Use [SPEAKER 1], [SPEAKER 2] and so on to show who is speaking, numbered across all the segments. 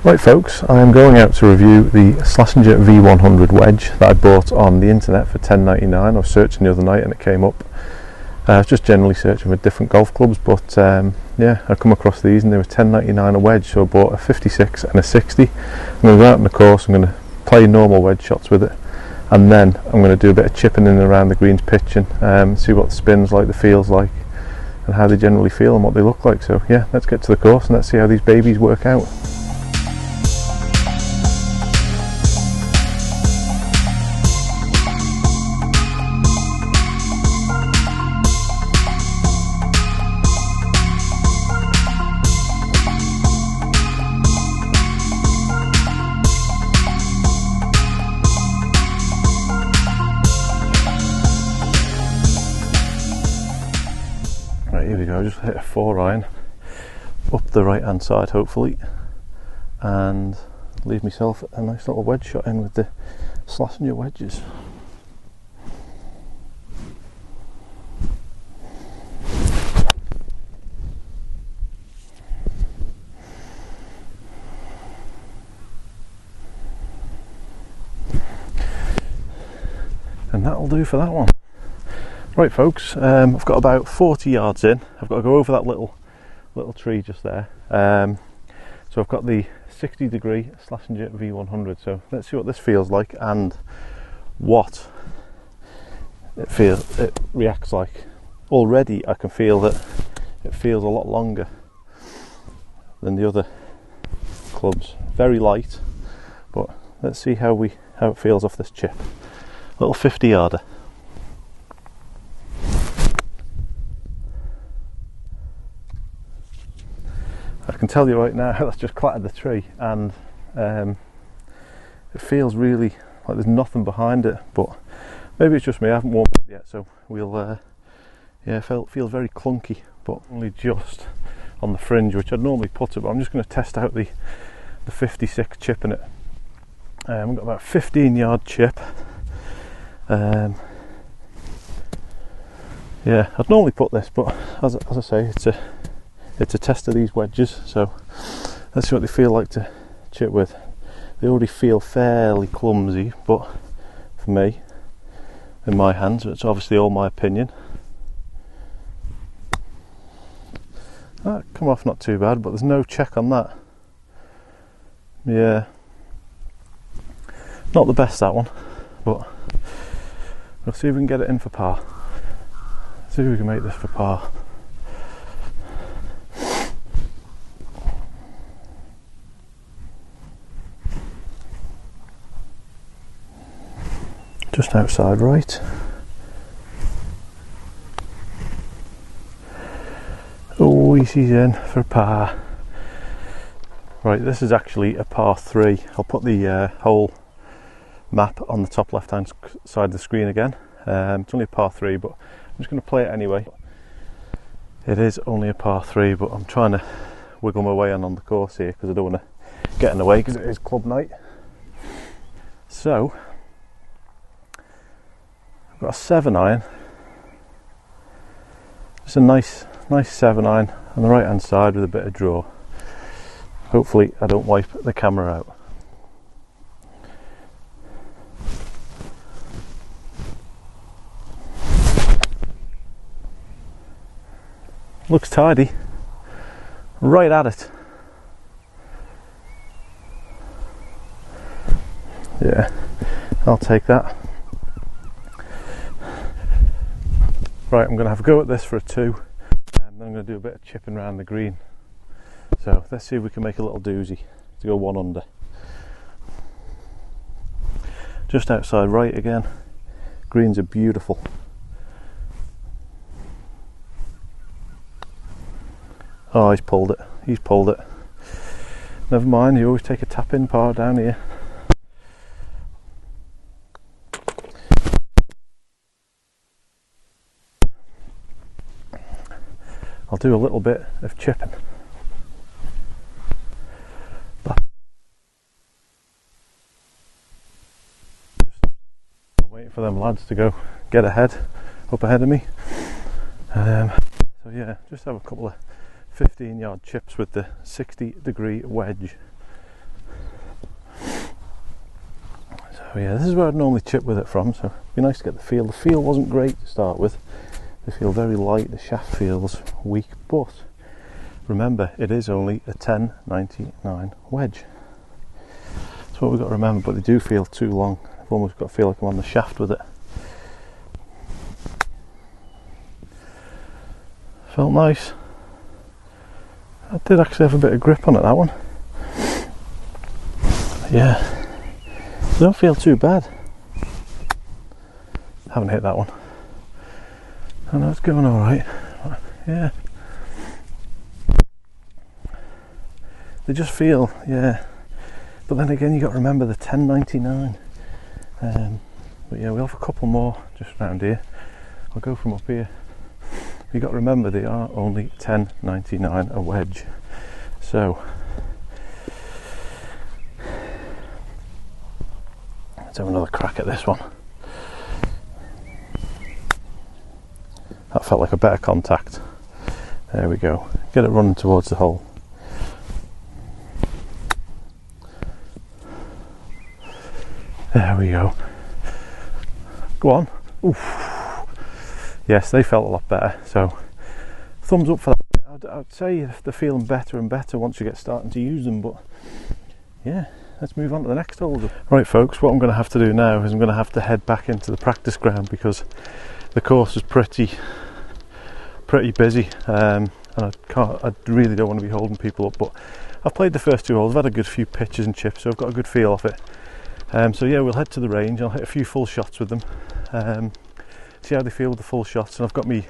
[SPEAKER 1] Right folks, I am going out to review the Slazenger V100 wedge that I bought on the internet for $10.99. I was searching the other night and it came up. I was just generally searching for different golf clubs, but yeah, I come across these and they were $10.99 a wedge, so I bought a 56 and a 60. I'm going to go out on the course, I'm going to play normal wedge shots with it, and then I'm going to do a bit of chipping in and around the greens, pitching, see what the spin's like, the feels like, and how they generally feel and what they look like. So yeah, let's get to the course and let's see how these babies work out. Right, here we go, just hit a 4-iron up the right hand side hopefully, and leave myself a nice little wedge shot in with the Slazenger wedges. And that'll do for that one. Right folks, I've got about 40 yards in. I've got to go over that little tree just there. So I've got the 60-degree Slazenger V100. So let's see what this feels like and what it reacts like. Already I can feel that it feels a lot longer than the other clubs. Very light, but let's see how it feels off this chip. Little 50-yarder. I can tell you right now that's just clattered the tree, and it feels really like there's nothing behind it, but maybe it's just me, I haven't warmed up yet, so we'll yeah, feels very clunky, but only just on the fringe, which I'd normally put it, but I'm just going to test out the 56 chip in it. We've got about a 15-yard chip. Yeah, I'd normally put this, but as I say, it's a test of these wedges, so let's see what they feel like to chip with. They already feel fairly clumsy, but for me, in my hands, it's obviously all my opinion. That come off not too bad, but there's no check on that. Yeah, not the best, that one, but we'll see if we can get it in for par. See if we can make this for par. Just outside right. Oh, he's in for par. Right, this is actually a par 3. I'll put the hole map on the top left hand side of the screen again. It's only a par 3, but I'm just going to play it anyway. It is only a par 3, but I'm trying to wiggle my way on the course here because I don't want to get in the way because it is club night. So I've got a 7-iron. It's a nice 7-iron on the right hand side with a bit of draw. Hopefully I don't wipe the camera out. Looks tidy, right at it. Yeah, I'll take that. Right, I'm going to have a go at this for a 2, and then I'm going to do a bit of chipping around the green. So let's see if we can make a little doozy to go 1 under. Just outside right again. Greens are beautiful. Oh, he's pulled it. Never mind, you always take a tap in par down here. I'll do a little bit of chipping. Just waiting for them lads to go get up ahead of me. So yeah, just have a couple of 15-yard chips with the 60-degree wedge. Oh yeah, this is where I'd normally chip with it from, so it'd be nice to get the feel. The feel wasn't great to start with. They feel very light, the shaft feels weak, but remember, it is only a 1099 wedge. That's what we've got to remember, but they do feel too long. I've almost got to feel like I'm on the shaft with it. Felt nice. I did actually have a bit of grip on it, that one. Yeah, don't feel too bad. Haven't hit that one. I know it's going alright. Yeah. They just feel, yeah. But then again, you got to remember the 1099. But yeah, we'll have a couple more just around here. I'll go from up here. You got to remember they are only 1099 a wedge. So let's have another crack at this one. That felt like a better contact. There we go. Get it running towards the hole. There we go. Go on. Oof. Yes, they felt a lot better. So thumbs up for that. I'd say they're feeling better and better once you get starting to use them. But yeah, let's move on to the next hole. Right folks, what I'm going to have to do now is I'm going to have to head back into the practice ground because the course is pretty busy, and I really don't want to be holding people up, but I've played the first two holes. I've had a good few pitches and chips, so I've got a good feel of it. So yeah, we'll head to the range. I'll hit a few full shots with them, see how they feel with the full shots, and I've got me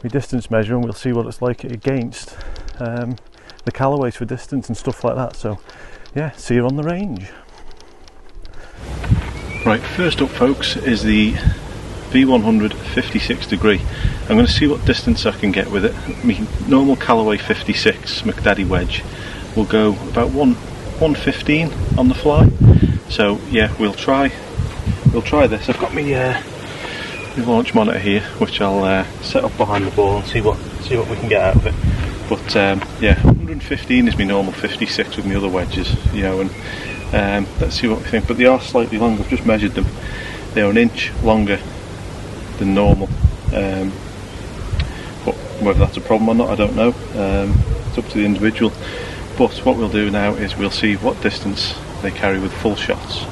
[SPEAKER 1] distance measure, and we'll see what it's like against the Callaways for distance and stuff like that. So yeah, see you on the range. Right, first up folks is the V100 56 degree. I'm going to see what distance I can get with it. My normal Callaway 56 McDaddy wedge will go about 115 on the fly. So yeah, we'll try this. I've got my launch monitor here, which I'll set up behind the ball and see what we can get out of it. But yeah, 115 is my normal 56 with my other wedges, you know, and let's see what we think. But they are slightly longer. I've just measured them. They are an inch longer than normal, but whether that's a problem or not, I don't know. It's up to the individual. But what we'll do now is we'll see what distance they carry with full shots.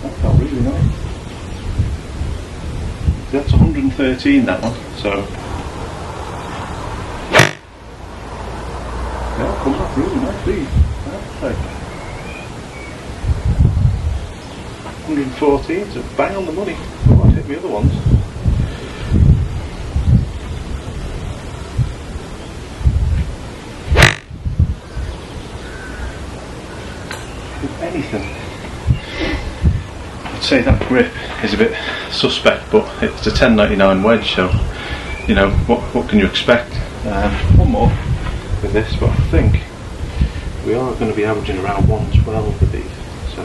[SPEAKER 1] That felt really nice. That's 113, that one. So yeah, comes off really nicely. Perfect. 114, so bang on the money. Oh, I'd hit the other ones. If anything, I'd say that grip is a bit suspect, but it's a 1099 wedge, so you know what can you expect? One more with this, but I think we are going to be averaging around 112 with these. So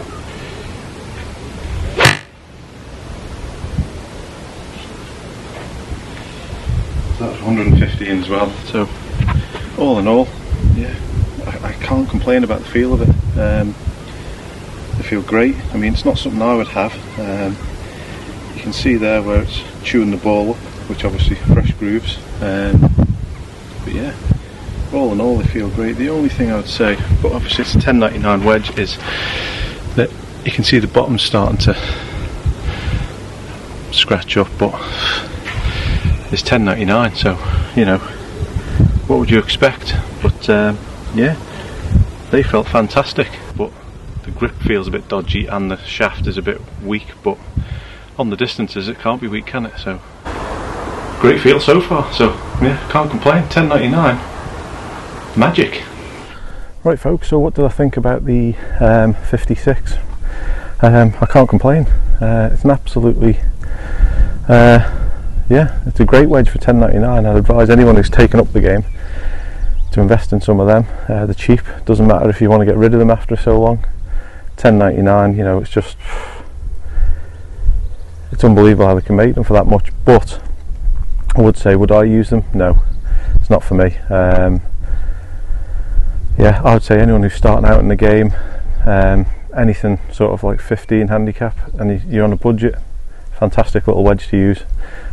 [SPEAKER 1] that's 115 as well. So all in all, yeah, I can't complain about the feel of it. They feel great. I mean, it's not something I would have. You can see there where it's chewing the ball up, which obviously fresh grooves. But yeah, all in all they feel great. The only thing I would say, but obviously it's a 1099 wedge, is that you can see the bottom starting to scratch up, but it's 1099, so you know, what would you expect? But yeah, they felt fantastic, but the grip feels a bit dodgy and the shaft is a bit weak, but on the distances it can't be weak, can it? So great feel so far, so yeah, can't complain. 1099 magic. Right folks, so what did I think about the 56? I can't complain. It's an absolutely yeah, it's a great wedge for 1099. I'd advise anyone who's taken up the game to invest in some of them. They're cheap, doesn't matter if you want to get rid of them after so long. 1099, you know, it's just, it's unbelievable how they can make them for that much. But I would say, would I use them? No. it's not for me. Yeah, I would say anyone who's starting out in the game, anything sort of like 15 handicap and you're on a budget, fantastic little wedge to use.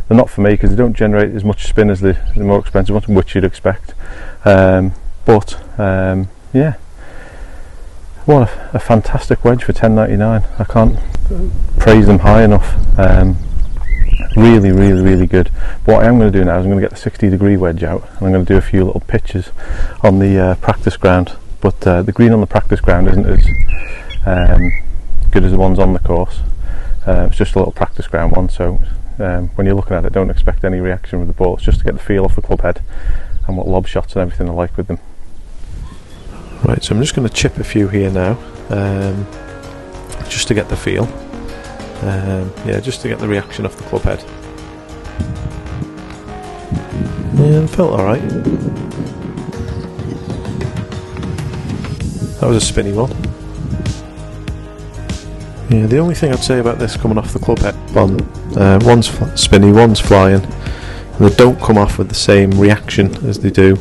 [SPEAKER 1] They're not for me because they don't generate as much spin as the more expensive ones, which you'd expect. Yeah, what a fantastic wedge for $10.99. I can't praise them high enough. Really, really, really good. But what I am going to do now is I'm going to get the 60-degree wedge out and I'm going to do a few little pitches on the practice ground. But the green on the practice ground isn't as good as the ones on the course. It's just a little practice ground one, so when you're looking at it, don't expect any reaction with the ball. It's just to get the feel off the club head and what lob shots and everything are like with them. Right, so I'm just going to chip a few here now, just to get the feel. Yeah, just to get the reaction off the club head. Yeah, it felt alright. That was a spinny one. Yeah, the only thing I'd say about this coming off the club head, one's spinny, one's flying, and they don't come off with the same reaction as they do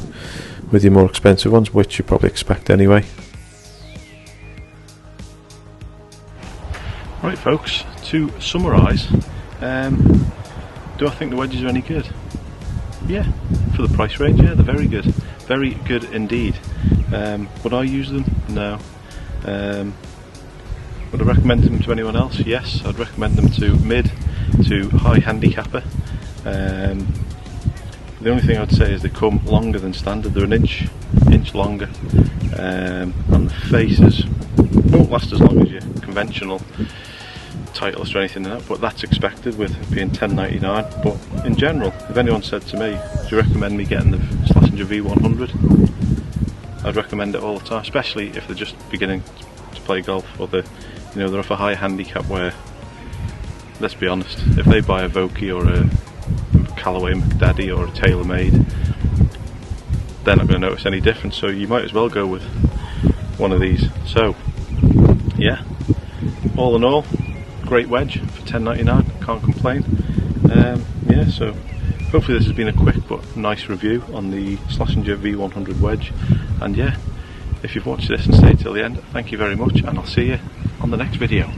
[SPEAKER 1] with your more expensive ones, which you probably expect anyway. Right folks, to summarise, do I think the wedges are any good? Yeah, for the price range, yeah, they're very good. Very good indeed. Would I use them? No. Would I recommend them to anyone else? Yes, I'd recommend them to mid to high handicapper. The only thing I'd say is they come longer than standard. They're an inch longer, and the faces won't last as long as your conventional Titleist or anything like that, but that's expected with it being $10.99. But in general, if anyone said to me, do you recommend me getting the Slazenger V100? I'd recommend it all the time, especially if they're just beginning to play golf, or they're off a high handicap where, let's be honest, if they buy a Vokey or a Callaway McDaddy or a TaylorMade, they're not going to notice any difference, so you might as well go with one of these. So yeah, all in all, great wedge for $10.99, can't complain. Yeah, so hopefully this has been a quick but nice review on the Slazenger V100 wedge, and yeah, if you've watched this and stayed till the end, thank you very much, and I'll see you on the next video.